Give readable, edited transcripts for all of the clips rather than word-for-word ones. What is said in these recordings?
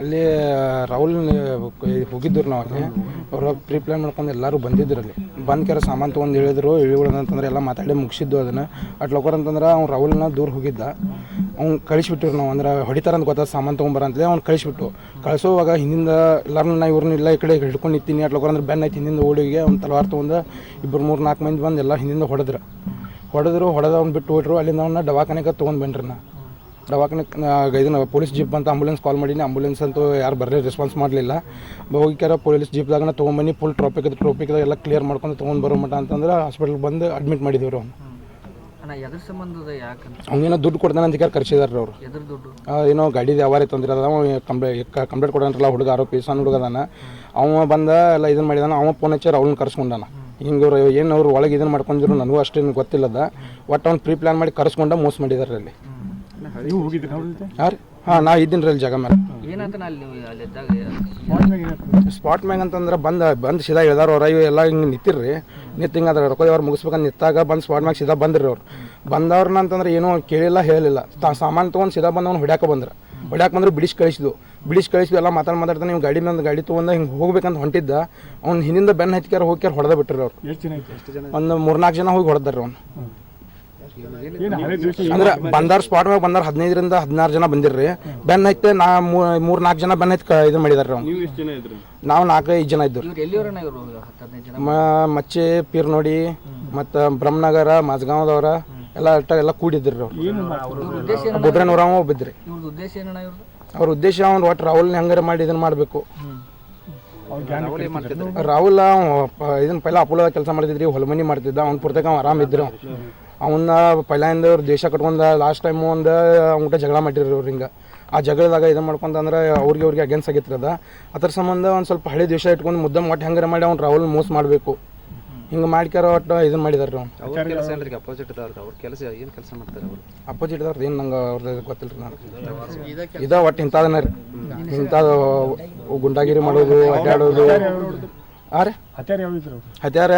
ಅಲ್ಲಿ ರಾಹುಲ್ ಹೋಗಿದ್ರು ನಾವು ಅಲ್ಲಿ. ಅವರು ಪ್ರೀ ಪ್ಲ್ಯಾನ್ ಮಾಡ್ಕೊಂಡು ಎಲ್ಲರೂ ಬಂದಿದ್ರು ಅಲ್ಲಿ. ಬಂದು ಕೆರ ಸಾಮಾನು ತೊಗೊಂಡು ಹೇಳಿದ್ರು. ಅಂತಂದ್ರೆ ಎಲ್ಲ ಮಾತಾಡಿ ಮುಗಿಸಿದ್ದು ಅದನ್ನು. ಅಟ್ ಲೋಕರ್ ಅಂತಂದ್ರೆ ಅವ್ನು ರಾಹುಲ್ನ ದೂರ ಹೋಗಿದ್ದ. ಅವ್ನು ಕಳಿಸ್ಬಿಟ್ಟಿರು ನಾವು, ಅಂದ್ರೆ ಹೊಡಿತಾರಂತ ಗೊತ್ತಾದ ಸಾಮಾನು ತೊಗೊಂಬರ ಅಂತಲೇ ಅವ್ನು ಕಳಿಸ್ಬಿಟ್ಟು. ಕಳಿಸೋವಾಗ ಹಿಂದಿಂದ ಎಲ್ಲರೂ ನಾ ಇವ್ರನ್ನೆಲ್ಲ ಈ ಕಡೆ ಹಿಡ್ಕೊಂಡು ನಿಂತೀನಿ. ಅಟ್ ಲೋಕರ್ ಅಂದ್ರೆ ಬೆನ್ನ ಐತಿ ಹಿಂದಿಂದ ಓಡಿಗೆ ಅವ್ನು ತಲವಾರು ತೊಗೊಂಡು 2-3-4 ಮಂದಿ ಬಂದು ಎಲ್ಲ ಹಿಂದಿಂದ ಹೊಡೆದ್ರು. ಅವ್ನು ಬಿಟ್ಟು ಹೋಗ್ರು. ಅಲ್ಲಿಂದ ಅವ್ನ ದವಾಖಾನೆಗೆ ತೊಗೊಂಡು ಬಂದ್ರಿ ನಾ. ದವಾಖಾನೆ ಇದನ್ನು ಪೊಲೀಸ್ ಜೀಪ್ ಅಂತ ಆಂಬುಲೆನ್ಸ್ ಕಾಲ್ ಮಾಡೀನಿ. ಆಂಬುಲೆನ್ಸ್ ಅಂತೂ ಯಾರು ಬರಲಿ ರೆಸ್ಪಾನ್ಸ್ ಮಾಡಲಿಲ್ಲ. ಹೋಗಿಕ್ಯಾರ ಪೊಲೀಸ್ ಜೀಪ್ದಾಗ ತೊಗೊಂಬನ್ನಿ, ಫುಲ್ ಟ್ರಾಫಿಕ್ದಾಗ ಎಲ್ಲ ಕ್ಲಿಯರ್ ಮಾಡ್ಕೊಂಡು ತೊಗೊಂಡು ಬರೋ ಮಟ್ಟ ಅಂತಂದ್ರೆ ಹಾಸ್ಪಿಟಲ್ಗೆ ಬಂದು ಅಡ್ಮಿಟ್ ಮಾಡಿದ್ದೀವಿ ಅವ್ನು. ಅವ್ನೇನೋ ದುಡ್ಡು ಕೊಡ್ತಾನೆ ಅಂತ ಕರ್ಸಿದಾರೆ ಅವರು. ಏನೋ ಗಾಡಿ ವ್ಯವಹಾರ ತಂದಿರ ಕಂಪ್ಲೇಂಟ್ ಕೊಡೋಂಗಿಲ್ಲ. ಹುಡುಗ ಆರೋಪಿ ಸಣ್ಣ ಹುಡುಗದಾನ. ಅವ ಬಂದ ಎಲ್ಲ ಇದನ್ನು ಮಾಡಿದಾನ. ಅವ ಫೋನ್ ಹಚ್ಚಾರ ಅವ್ನ ಕರ್ಸ್ಕೊಂಡಾನ. ಹಿಂಗೆ ಅವ್ರು ಏನು ಅವ್ರು ಒಳಗೆ ಇದನ್ನು ಮಾಡ್ಕೊಂಡಿದ್ರು ನನಗೂ ಅಷ್ಟೇನು ಗೊತ್ತಿಲ್ಲದ. ಒಟ್ಟು ಅವ್ನು ಪ್ರೀ ಪ್ಲ್ಯಾನ್ ಮಾಡಿ ಕರ್ಸ್ಕೊಂಡ ಮೋಸ ಮಾಡಿದಾರೆ ಅಲ್ಲಿ. ಹಾಂ ನಾ ಇದ್ದೀನಿ ರೀ ಅಲ್ಲಿ ಜಾಗ ಮೇಲೆ. ಸ್ಪಾಟ್ ಮ್ಯಾಗ ಅಂತಂದ್ರೆ ಬಂದು ಸೀದಾ ಹೇಳ್ದಾರ ಅವ್ರ ಎಲ್ಲ ಹಿಂಗೆ ನಿಂತಿರ್ರಿ. ಹಿಂಗೆ ಅದ್ರ ರೊಕ್ಕ ಅವ್ರು ಮುಗಿಸ್ಬೇಕಂತ ನಿಂತಾಗ ಬಂದು ಸ್ಪಾಟ್ ಮ್ಯಾಗ ಸೀದಾ ಬಂದ್ರಿ ಅವ್ರು. ಬಂದವ್ರನ್ನ ಅಂತಂದ್ರೆ ಏನೂ ಕೇಳಿಲ್ಲ ಹೇಳಿಲ್ಲ. ಸಾಮಾನು ತೊಗೊಂಡು ಸೀದಾ ಬಂದು ಅವ್ನು ಹೊಡ್ಯಾಕೆ ಬಂದ್ರೆ ಬಿಡಿಸಿ ಕಳಿಸಿದ್ವು ಎಲ್ಲ ಮಾತಾಡ್ತಾನೆ. ನೀವು ಗಾಡಿ ತೊಗೊಂಡು ಹಿಂಗೆ ಹೋಗ್ಬೇಕಂತ ಹೊಂಟಿದ್ದ. ಅವ್ನು ಹಿಂದಿಂದ ಬೆನ್ನ ಹತ್ತಿಕ್ಯಾರ ಹೋಗ್ಯಾರ ಹೊಡೆದ ಬಿಟ್ರಿ ಅವ್ರು. ಒಂದು 3-4 ಜನ ಹೋಗಿ ಹೊಡೆದಾರೆ ಅವ್ನು. ಅಂದ್ರೆ ಬಂದಾರ ಸ್ಪಾಟ್ ಮ್ಯಾಗ 15-16 ಜನ ಬಂದಿರ್ರಿ. ಬೆನ್ನ ಹತ್ತಿ 3-4 ಜನ ಬೆನ್ನ ಹತ್ತಿ ಇದು ಮಾಡಿದಾರೆ ಅವ್ನು. ನಾವು 4-5 ಜನ ಇದ್ದರು. ಮಚ್ಚೆ ಪೀರ್ನೋಡಿ ಮತ್ತು ಬ್ರಹ್ಮನಗರ ಮಾಜಗಾಂವದವ್ರ ಎಲ್ಲ ಕೂಡಿದ್ರಿ ಅವ್ರು. ಗೊಬ್ರನೂರ ಒಬ್ಬಿದ್ರಿ. ಅವ್ರ ಉದ್ದೇಶ ಅವ್ನು ಒಟ್ಟು ರಾಹುಲ್ನ ಹೆಂಗಾರ ಮಾಡಿ ಇದನ್ನ ಮಾಡಬೇಕು. ರಾಹುಲ್ ಇದನ್ನ ಪೈಲ ಅಪೋಲೋದಾಗ ಕೆಲಸ ಮಾಡ್ತಿದ್ರಿ, ಹೊಲಮನಿ ಮಾಡ್ತಿದ್ದ. ಅವ್ನ ಪುರ್ತಕ ಅವ್ನು ಆರಾಮಿದ್ರು. ಅವನ್ನ ಪೈಲಿಂದ ಅವ್ರು ದೇಶ ಕಟ್ಕೊಂಡು ಲಾಸ್ಟ್ ಟೈಮು ಒಂದು ಊಟ ಜಗಳ ಮಾಡಿರಿ ಅವ್ರು. ಹಿಂಗೆ ಆ ಜಗಳದಾಗ ಇದನ್ನು ಮಾಡ್ಕೊಂತಂದ್ರೆ ಅವ್ರಿಗೆ ಅಗೇನ್ಸ್ಟ್ ಆಗಿತ್ತು ಅದ. ಅದ್ರ ಸಂಬಂಧ ಒಂದು ಸ್ವಲ್ಪ ಹಳೆ ದೇಶ ಇಟ್ಕೊಂಡು ಮುದ್ದಮ್ ಒಟ್ಟು ಹೆಂಗಾರ ಮಾಡಿ ಅವ್ನು ರಾಹುಲ್ ಮೋಸ ಮಾಡಬೇಕು ಹಿಂಗೆ ಮಾಡ್ಕ್ಯಾರ ಒಟ್ಟು ಇದನ್ನು ಮಾಡಿದಾರೆ ಅವ್ನು. ಅಪೋಸಿಟ್ ಅವ್ರದ್ದು ಏನು ನಂಗೆ ಅವ್ರದ್ದು ಗೊತ್ತಿಲ್ಲ ರೀ. ನಾನು ಇದ ಒಟ್ಟು ಇಂಥದನ್ನ ರೀ. ಇಂಥದ್ದು ಗುಂಡಾಗಿರಿ ಮಾಡೋದು, ಅಡ್ಡಾಡೋದು. ಹತ್ಯಾರ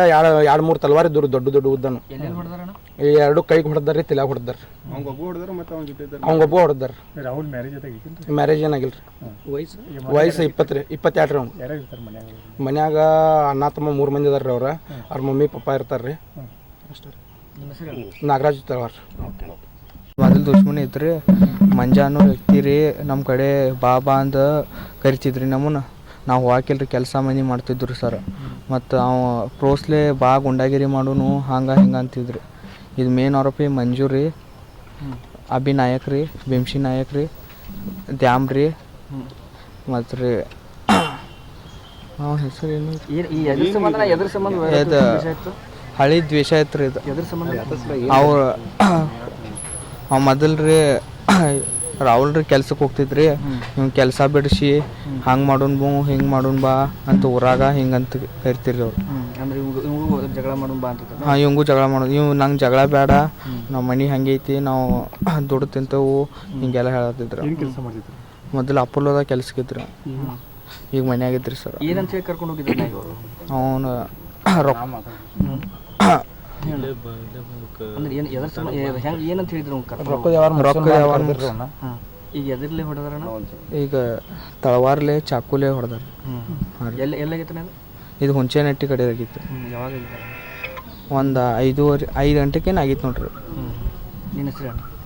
2-3 ತಲವಾರ ಇದ್ರು ದೊಡ್ಡ ಉದ್ದನು. 2 ಕೈಗೆ ಹೊಡೆದಾರ್ರಿ, ತಲೆಯಾಗ ಹೊಡೆದಾರ. ಅವಂಗೊಬ್ಬ ಹೊಡೆದಾರ. ಮ್ಯಾರೇಜ್ ಏನಾಗಿಲ್ರಿ. ವಯಸ್ಸು 22 ರೀ. ಅವ್ನು ಮನ್ಯಾಗ ಅಣ್ಣ ತಮ್ಮ 3 ಮಂದಿ ಅದಾರ ರೀ. ಅವ್ರ ಮಮ್ಮಿ ಪಪ್ಪ ಇರ್ತಾರ್ರಿ. ನಾಗರಾಜ್ ತಲವಾರ್. ಮೊದಲು ದುಶ್ಮನಿ ಇತ್ತು ರೀ. ಮಂಜಾನು ವ್ಯಕ್ತಿ ರೀ. ನಮ್ಮ ಕಡೆ ಬಾ ಅಂದ ಕರಿತಿದ್ರಿ ನಮ್ಮನ್ನ. ನಾವು ಹಾಕಿಲ್ರಿ, ಕೆಲಸ ಮಂದಿ ಮಾಡ್ತಿದ್ರು ಸರ್. ಮತ್ತು ಅವ ಪ್ರೋಸ್ಲೆ ಗುಂಡಾಗಿರಿ ಮಾಡೋನು ಹಂಗೆ ಹಿಂಗೆ ಅಂತಿದ್ರಿ. ಇದು ಮೇನ್ ಆರೋಪಿ ಮಂಜು ರೀ, ಅಭಿ ನಾಯಕ್ ರೀ, ಬಿಂಶಿ ನಾಯಕ್ ರೀ, ದ್ಯಾಮ್ ರೀ, ಮತ್ತು ರೀ ಹೆಸರೇನು ಇದು ಹಳಿ ದ್ವೇಷ ಐತೆ ರೀ. ಇದು ಅವ ಮೊದಲು ರೀ ರಾಹುಲ್ ರೀ ಕೆಲ್ಸಕ್ಕೆ ಹೋಗ್ತಿದ್ರಿ. ಇವ್ ಕೆಲಸ ಬಿಡಿಸಿ ಹಂಗೆ ಮಾಡೋನ್ ಹಿಂಗೆ ಮಾಡೋನ್ ಬಾ ಅಂತ ಊರಾಗ ಹಿಂಗಂತ ಕರಿತೀರಿ ಅವ್ರು. ಹಾಂ, ಇವಂಗೂ ಜಗಳ ಮಾಡೋದು. ಇವ್ ನಂಗೆ ಜಗಳ ಬೇಡ, ನಾವು ಮನೆ ಹಂಗೆ ಐತಿ, ನಾವು ದುಡ್ಡು ತಿಂತೇವು ಹಿಂಗೆಲ್ಲ ಹೇಳತ್ತಿದ್ರು. ಮೊದಲು ಅಪೋಲೋದಾಗ ಕೆಲ್ಸಕ್ಕಿದ್ರಿ. ಈಗ ಮನೆಯಾಗಿದ್ರಿ ಸರ್. ಅವನು ಈಗ ತಳವಾರ್ಲೆ ಚಾಕುಲೆ ಹೊಡೆದಾರ. ಇದು ಹುಂಚೆನಟ್ಟಿ ಕಡೆ ಆಗಿತ್ತು. ಒಂದು 5 ಗಂಟೆಗೇನು ಆಗಿತ್ತು ನೋಡ್ರಿ.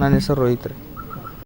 ನನ್ನ ಹೆಸರು ರೋಹಿತ್ ರೀ.